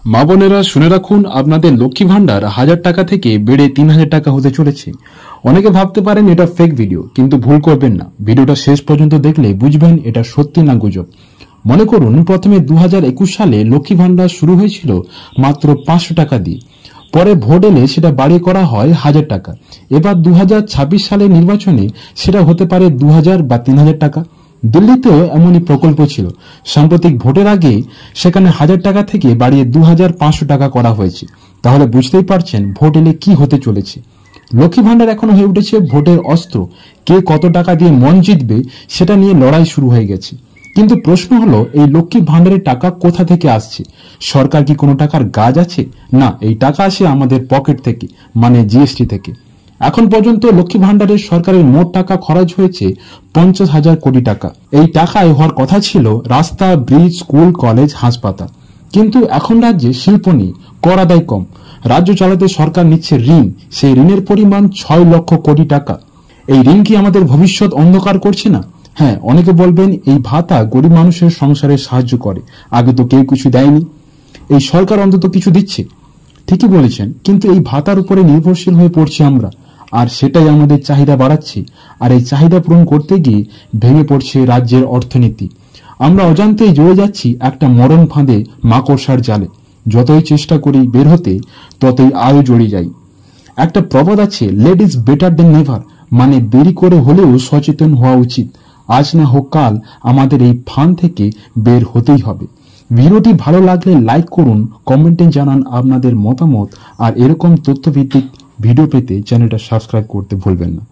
মা বোনেরা শুনে রাখুন, আপনাদের লক্ষ্মী ভান্ডার 1000 টাকা থেকে বেড়ে 3000 টাকা হতে চলেছে। অনেকে ভাবতে পারেন এটা ফেক ভিডিও, কিন্তু ভুল করবেন না। ভিডিওটা শেষ পর্যন্ত দেখলে বুঝবেন এটা সত্যি না গুজব। মনে করুন, প্রথমে 2021 সালে লক্ষ্মী ভান্ডার শুরু হয়েছিল মাত্র 500 টাকা দিয়ে। পরে ভোট এলে সেটা বাড়িয়ে করা হয় 1000 টাকা। এবার 2026 সালের নির্বাচনে সেটা হতে পারে 2000 বা 3000 টাকা। দিল্লিতেও এমনই প্রকল্প ছিল। সাম্প্রতিক ভোটের আগে সেখানে 1000 টাকা থেকে বাড়িয়ে 2500 টাকা করা হয়েছে। তাহলে বুঝতেই পারছেন ভোট এলে কি হতে চলেছে। লক্ষ্মী ভান্ডার এখন হয়ে উঠেছে ভোটের অস্ত্র। কে কত টাকা দিয়ে মন জিতবে সেটা নিয়ে লড়াই শুরু হয়ে গেছে। কিন্তু প্রশ্ন হলো, এই লক্ষ্মী ভান্ডারের টাকা কোথা থেকে আসছে? সরকার কি কোনো টাকার গাছ আছে? না, এই টাকা আসে আমাদের পকেট থেকে, মানে জিএসটি থেকে। এখন পর্যন্ত লক্ষ্মী ভান্ডারের সরকারের মোট টাকা খরচ হয়েছে 50,000 কোটি টাকা। এই টাকায় হওয়ার কথা ছিল রাস্তা, ব্রিজ, স্কুল, কলেজ, হাসপাতাল। কিন্তু এখন রাজ্যে শিল্প নেই, কর আদায় কম। রাজ্য চালাতে সরকার নিচ্ছে ঋণ। সেই ঋণের পরিমাণ 6 লক্ষ কোটি টাকা। এই ঋণ কি আমাদের ভবিষ্যৎ অন্ধকার করছে না? হ্যাঁ, অনেকে বলবেন এই ভাতা গরিব মানুষের সংসারে সাহায্য করে, আগে তো কেউ কিছু দেয়নি, এই সরকার অন্তত কিছু দিচ্ছে। ঠিকই বলেছেন, কিন্তু এই ভাতার উপরে নির্ভরশীল হয়ে পড়ছি আমরা, আর সেটাই আমাদের চাহিদা বাড়াচ্ছে। আর এই চাহিদা পূরণ করতে গিয়ে ভেঙে পড়ছে রাজ্যের অর্থনীতি। আমরা অজান্তেই জড়ে যাচ্ছি একটা মরণ ফাঁদে, মাকড়সার জালে। যতই চেষ্টা করি বের হতে, ততই আরো জড়িয়ে যাই। একটা প্রবাদ আছে, let is better than never, মানে দেরি করে হলেও সচেতন হওয়া উচিত। আজ না হোক কাল আমাদের এই ফাঁদ থেকে বের হতেই হবে। ভিডিওটি ভালো লাগলে লাইক করুন, কমেন্টে জানান আপনাদের মতামত, আর এরকম তথ্যভিত্তিক ভিডিও পেতে চ্যানেলটা সাবস্ক্রাইব করতে ভুলবেন না।